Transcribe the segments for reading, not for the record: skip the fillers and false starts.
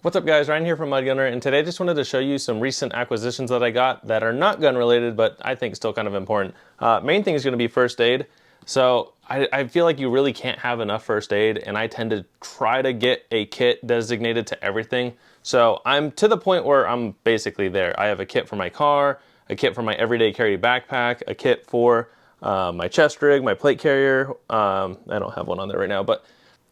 What's up guys, Ryan here from Mud Gunner, and today I just wanted to show you some recent acquisitions that I got that are not gun related, but I think still kind of important. Main thing is going to be first aid. So I feel like you really can't have enough first aid, and I tend to try to get a kit designated to everything. So I'm to the point where I'm basically there. I have a kit for my car, a kit for my everyday carry backpack, a kit for my chest rig, my plate carrier. I don't have one on there right now, but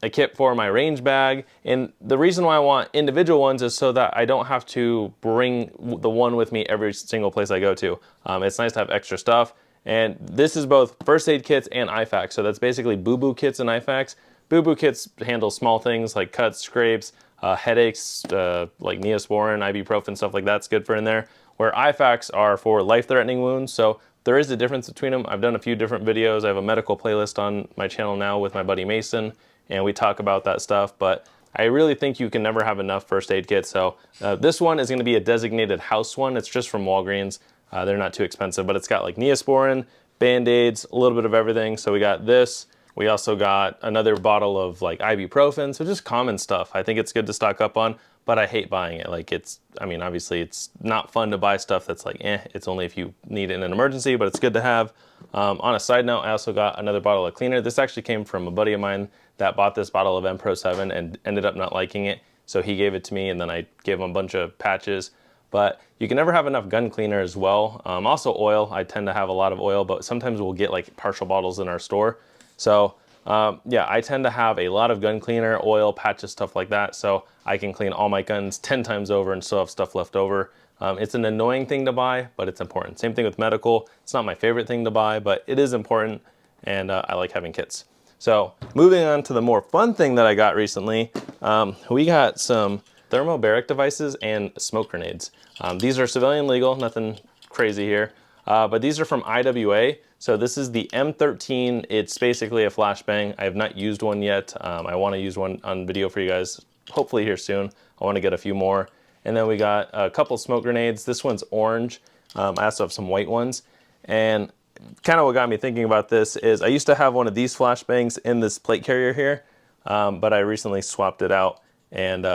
a kit for my range bag. And the reason why I want individual ones is so that I don't have to bring the one with me every single place I go to. It's nice to have extra stuff. And this is both first aid kits and IFAKs. So that's basically boo-boo kits and IFAKs. Boo-boo kits handle small things like cuts, scrapes, headaches, like Neosporin, ibuprofen, stuff like that's good for in there. Where IFAKs are for life-threatening wounds. So there is a difference between them. I've done a few different videos. I have a medical playlist on my channel now with my buddy Mason, and we talk about that stuff, but I really think you can never have enough first aid kits. So this one is gonna be a designated house one. It's just from Walgreens. They're not too expensive, but it's got like Neosporin, Band-Aids, a little bit of everything. So we got this. We also got another bottle of like ibuprofen, so just common stuff. I think it's good to stock up on, but I hate buying it. Like I mean, obviously it's not fun to buy stuff that's like, it's only if you need it in an emergency, but it's good to have. On a side note, I also got another bottle of cleaner. This actually came from a buddy of mine that bought this bottle of M-Pro 7 and ended up not liking it. So he gave it to me, and then I gave him a bunch of patches. But you can never have enough gun cleaner as well. Also oil, I tend to have a lot of oil, but sometimes we'll get like partial bottles in our store. So yeah, I tend to have a lot of gun cleaner, oil, patches, stuff like that. So I can clean all my guns 10 times over and still have stuff left over. It's an annoying thing to buy, but it's important. Same thing with medical. It's not my favorite thing to buy, but it is important, and I like having kits. So moving on to the more fun thing that I got recently, we got some thermobaric devices and smoke grenades. These are civilian legal, nothing crazy here, but these are from IWA. So this is the M13. It's basically a flashbang. I have not used one yet. I want to use one on video for you guys, hopefully here soon. I want to get a few more. And then we got a couple smoke grenades. This one's orange. I also have some white ones. And kind of what got me thinking about this is I used to have one of these flashbangs in this plate carrier here, but I recently swapped it out. And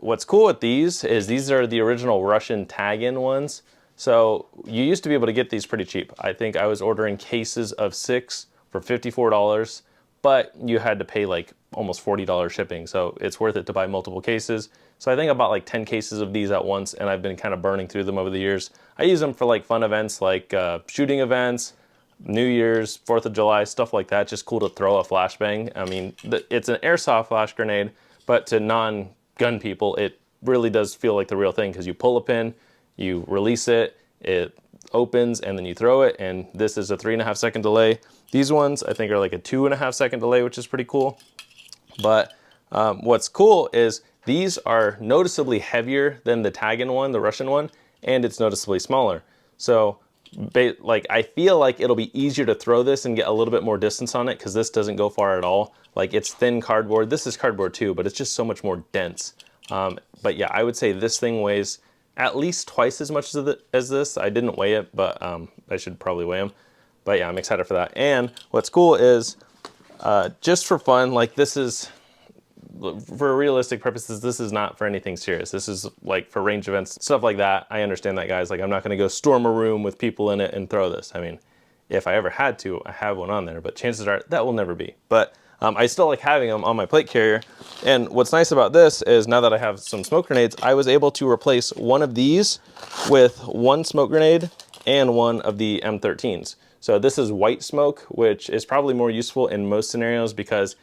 what's cool with these is these are the original Russian tag-in ones. So you used to be able to get these pretty cheap. I think I was ordering cases of 6 for $54, but you had to pay like almost $40 shipping. So it's worth it to buy multiple cases. So I think I bought like 10 cases of these at once, and I've been kind of burning through them over the years. I use them for like fun events like shooting events, New Year's, 4th of July, stuff like that. Just cool to throw a flashbang. I mean, it's an airsoft flash grenade, but to non-gun people, it really does feel like the real thing because you pull a pin, you release it, it opens, and then you throw it, and this is a 3.5 second delay. These ones I think are like a 2.5 second delay, which is pretty cool. But what's cool is these are noticeably heavier than the tag-in one, the Russian one, and it's noticeably smaller. So like I feel like it'll be easier to throw this and get a little bit more distance on it because this doesn't go far at all. Like it's thin cardboard. This is cardboard too, but it's just so much more dense. But yeah, I would say this thing weighs at least twice as much as this. I didn't weigh it, but I should probably weigh them. But yeah, I'm excited for that. And what's cool is just for fun, like this is, for realistic purposes, this is not for anything serious. This is like for range events, stuff like that. I understand that, guys. Like I'm not gonna go storm a room with people in it and throw this. I mean, if I ever had to, I have one on there, but chances are that will never be. But I still like having them on my plate carrier. And what's nice about this is now that I have some smoke grenades, I was able to replace one of these with one smoke grenade and one of the M13s. So this is white smoke, which is probably more useful in most scenarios because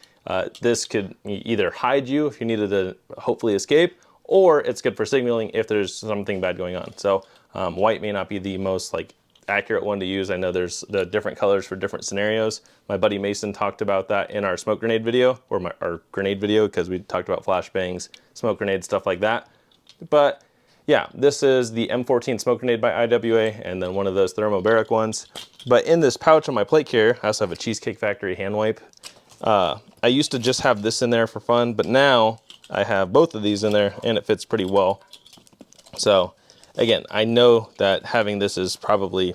this could either hide you if you needed to hopefully escape, or it's good for signaling if there's something bad going on. So white may not be the most like accurate one to use. I know there's the different colors for different scenarios. My buddy Mason talked about that in our smoke grenade video, or our grenade video, because we talked about flashbangs, smoke grenades, stuff like that. But yeah, this is the M14 smoke grenade by IWA, and then one of those thermobaric ones. But in this pouch on my plate carrier, I also have a Cheesecake Factory hand wipe. I used to just have this in there for fun, but now I have both of these in there, and it fits pretty well. So again, I know that having this is probably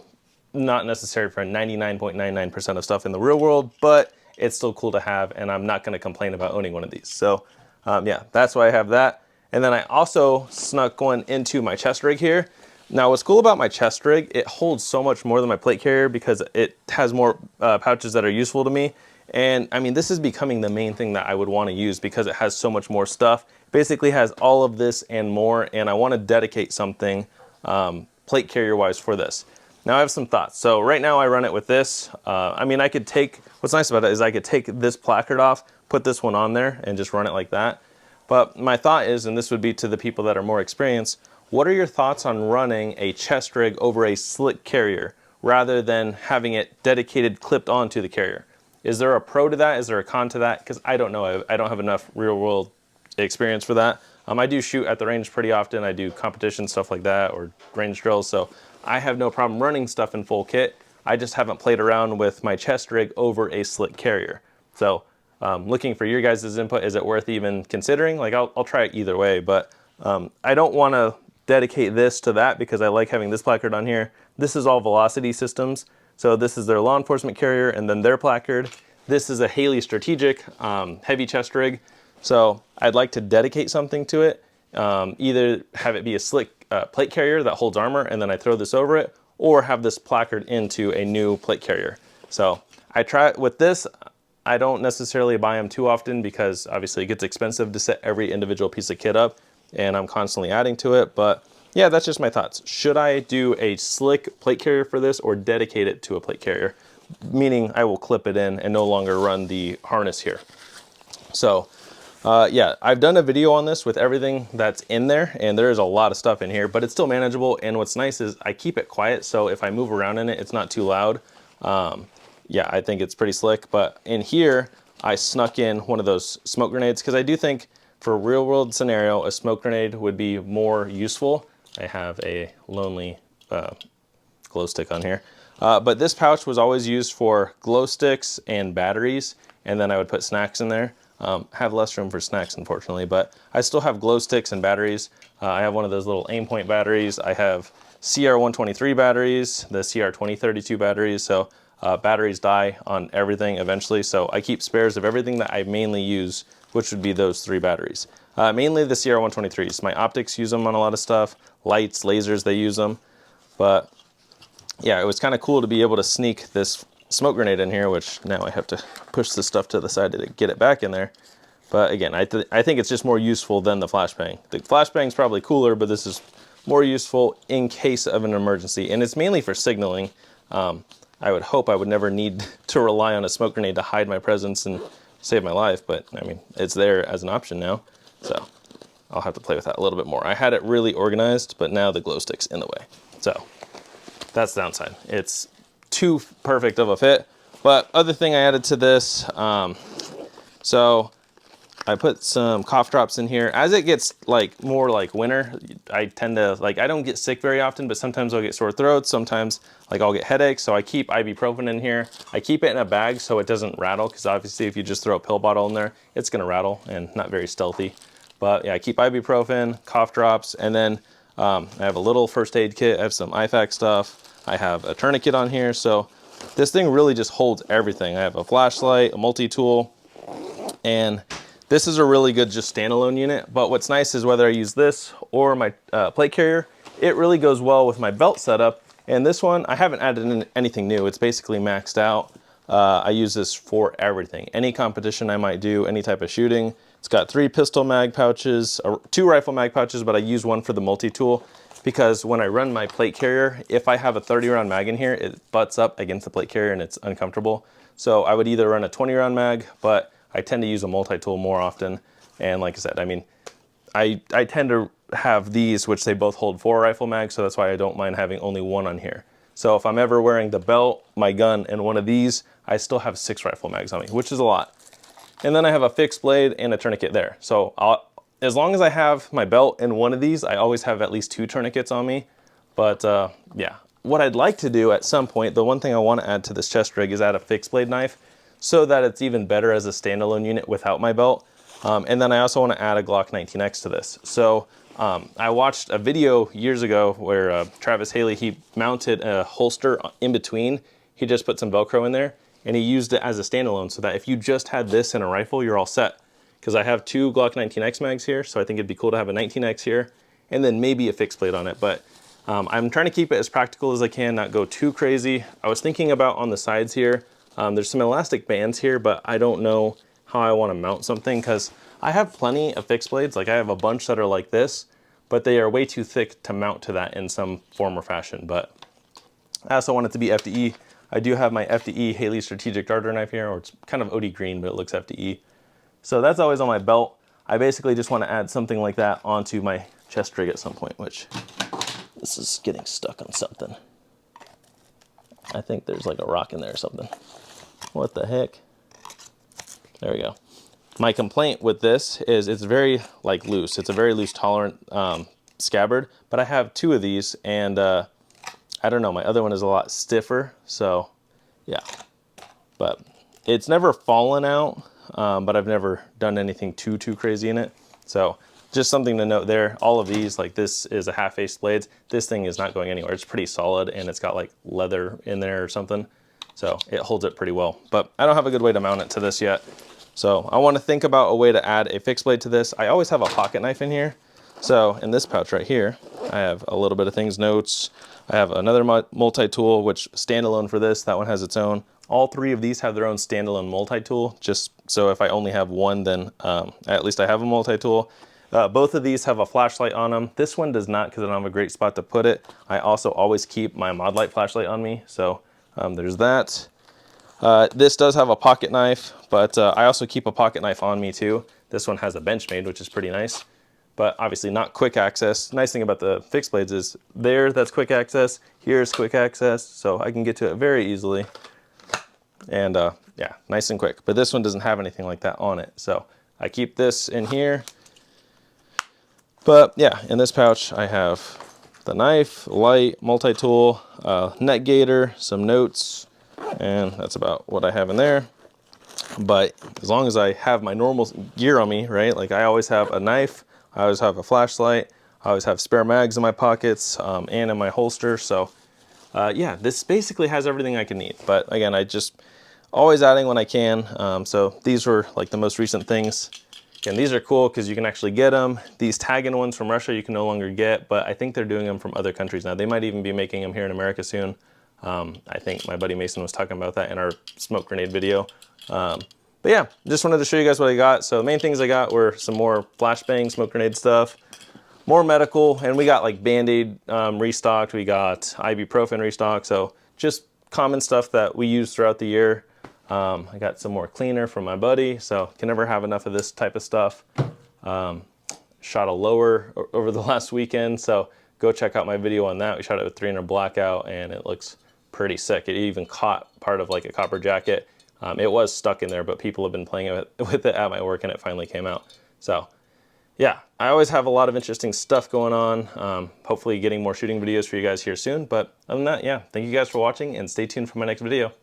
not necessary for 99.99% of stuff in the real world, but it's still cool to have, and I'm not going to complain about owning one of these. So yeah, that's why I have that. And then I also snuck one into my chest rig here. Now what's cool about my chest rig, it holds so much more than my plate carrier because it has more pouches that are useful to me. And I mean, this is becoming the main thing that I would want to use because it has so much more stuff. Basically has all of this and more, and I want to dedicate something plate carrier wise for this. Now I have some thoughts. So right now I run it with this. I mean, I could take, what's nice about it is I could take this placard off, put this one on there and just run it like that. But my thought is, and this would be to the people that are more experienced, what are your thoughts on running a chest rig over a slick carrier rather than having it dedicated clipped onto the carrier? Is there a pro to that? Is there a con to that? Because I don't know. I don't have enough real world experience for that. I do shoot at the range pretty often. I do competition stuff like that or range drills. So I have no problem running stuff in full kit. I just haven't played around with my chest rig over a slick carrier. So looking for your guys' input, is it worth even considering? Like I'll try it either way, but I don't want to dedicate this to that because I like having this placard on here. This is all Velocity Systems. So this is their law enforcement carrier and then their placard. This is a Haley Strategic heavy chest rig. So I'd like to dedicate something to it. Either have it be a slick plate carrier that holds armor and then I throw this over it, or have this placard into a new plate carrier. So I try it with this. I don't necessarily buy them too often because obviously it gets expensive to set every individual piece of kit up and I'm constantly adding to it. But yeah, that's just my thoughts. Should I do a slick plate carrier for this or dedicate it to a plate carrier? Meaning I will clip it in and no longer run the harness here. So yeah, I've done a video on this with everything that's in there and there is a lot of stuff in here, but it's still manageable. And what's nice is I keep it quiet. So if I move around in it, it's not too loud. Yeah, I think it's pretty slick. But in here, I snuck in one of those smoke grenades because I do think for a real world scenario, a smoke grenade would be more useful. I have a lonely glow stick on here. But this pouch was always used for glow sticks and batteries. And then I would put snacks in there. Have less room for snacks, unfortunately, but I still have glow sticks and batteries. I have one of those little aim point batteries. I have CR123 batteries, the CR2032 batteries. So batteries die on everything eventually. So I keep spares of everything that I mainly use, which would be those 3 batteries. Mainly the CR123s. My optics use them on a lot of stuff. Lights, lasers, they use them. But yeah, it was kind of cool to be able to sneak this smoke grenade in here, which now I have to push this stuff to the side to get it back in there. But again, I think it's just more useful than the flashbang. The flashbang's probably cooler, but this is more useful in case of an emergency. And it's mainly for signaling. I would hope I would never need to rely on a smoke grenade to hide my presence and save my life. But I mean, it's there as an option now. So I'll have to play with that a little bit more. I had it really organized, but now the glow stick's in the way. So that's the downside. It's too perfect of a fit. But other thing I added to this, so I put some cough drops in here. As it gets like more like winter, I tend to like, I don't get sick very often, but sometimes I'll get sore throats. Sometimes like I'll get headaches. So I keep ibuprofen in here. I keep it in a bag so it doesn't rattle. Cause obviously if you just throw a pill bottle in there, it's gonna rattle and not very stealthy. But yeah, I keep ibuprofen, cough drops, and then I have a little first aid kit. I have some IFAC stuff. I have a tourniquet on here. So this thing really just holds everything. I have a flashlight, a multi-tool, and this is a really good just standalone unit. But what's nice is whether I use this or my plate carrier, it really goes well with my belt setup. And this one, I haven't added in anything new. It's basically maxed out. I use this for everything. Any competition I might do, any type of shooting. It's got 3 pistol mag pouches, 2 rifle mag pouches, but I use one for the multi-tool because when I run my plate carrier, if I have a 30-round mag in here, it butts up against the plate carrier and it's uncomfortable. So I would either run a 20-round mag, but I tend to use a multi-tool more often. And like I said, I mean, I tend to have these, which they both hold 4 rifle mags, so that's why I don't mind having only one on here. So if I'm ever wearing the belt, my gun, and one of these, I still have 6 rifle mags on me, which is a lot. And then I have a fixed blade and a tourniquet there. So as long as I have my belt and one of these, I always have at least 2 tourniquets on me. But yeah, what I'd like to do at some point, the one thing I want to add to this chest rig is add a fixed blade knife so that it's even better as a standalone unit without my belt. And then I also want to add a Glock 19X to this. So I watched a video years ago where Travis Haley, he mounted a holster in between. He just put some Velcro in there and he used it as a standalone so that if you just had this in a rifle, you're all set. because I have two Glock 19X mags here, so I think it'd be cool to have a 19X here, and then maybe a fixed blade on it. But I'm trying to keep it as practical as I can, not go too crazy. I was thinking about on the sides here, there's some elastic bands here, but I don't know how I want to mount something, because I have plenty of fixed blades. Like I have a bunch that are like this, but they are way too thick to mount to that in some form or fashion. But I also want it to be FDE. I do have my FDE Haley Strategic Darter knife here, or it's kind of OD green, but it looks FDE. So that's always on my belt. I basically just want to add something like that onto my chest rig at some point, which this is getting stuck on something. I think there's like a rock in there or something. What the heck? There we go. My complaint with this is it's very like loose. It's a very loose tolerant scabbard, but I have two of these, and I don't know, my other one is a lot stiffer, so yeah. But it's never fallen out, but I've never done anything too crazy in it. So just something to note there. All of these, like this is a half-ace blades. This thing is not going anywhere. It's pretty solid, and it's got like leather in there or something. So it holds it pretty well. But I don't have a good way to mount it to this yet. So I want to think about a way to add a fixed blade to this. I always have a pocket knife in here. So in this pouch right here, I have a little bit of things, notes. I have another multi-tool, which standalone for this. That one has its own. All three of these have their own standalone multi-tool, just so if I only have one, then at least I have a multi-tool. Both of these have a flashlight on them. This one does not, because I don't have a great spot to put it. I also always keep my mod light flashlight on me, so there's that. This does have a pocket knife, but I also keep a pocket knife on me too. This one has a Benchmade, which is pretty nice, but obviously not quick access. Nice thing about the fixed blades is that's quick access, here's quick access, so I can get to it very easily. And yeah, nice and quick. But this one doesn't have anything like that on it, so I keep this in here. But yeah, in this pouch I have the knife, light, multi-tool, net gator, some notes, and that's about what I have in there. But as long as I have my normal gear on me, right? Like I always have a knife, I always have a flashlight, I always have spare mags in my pockets and in my holster. So yeah, this basically has everything I can need. But again, I just always adding when I can. So these were like the most recent things. Again, these are cool because you can actually get them. These tag-in ones from Russia you can no longer get, but I think they're doing them from other countries now. They might even be making them here in America soon. I think my buddy Mason was talking about that in our smoke grenade video. But yeah, just wanted to show you guys what I got. So the main things I got were some more Flashbang smoke grenade stuff, more medical, and we got like Band-Aid restocked, we got ibuprofen restocked, so just common stuff that we use throughout the year. I got some more cleaner from my buddy, so can never have enough of this type of stuff. Shot a lower over the last weekend, so go check out my video on that. We shot it with 300 blackout, and it looks pretty sick. It even caught part of like a copper jacket. It was stuck in there, but people have been playing with it at my work, and it finally came out. So yeah, I always have a lot of interesting stuff going on. Hopefully getting more shooting videos for you guys here soon. But other than that, yeah, thank you guys for watching, and stay tuned for my next video.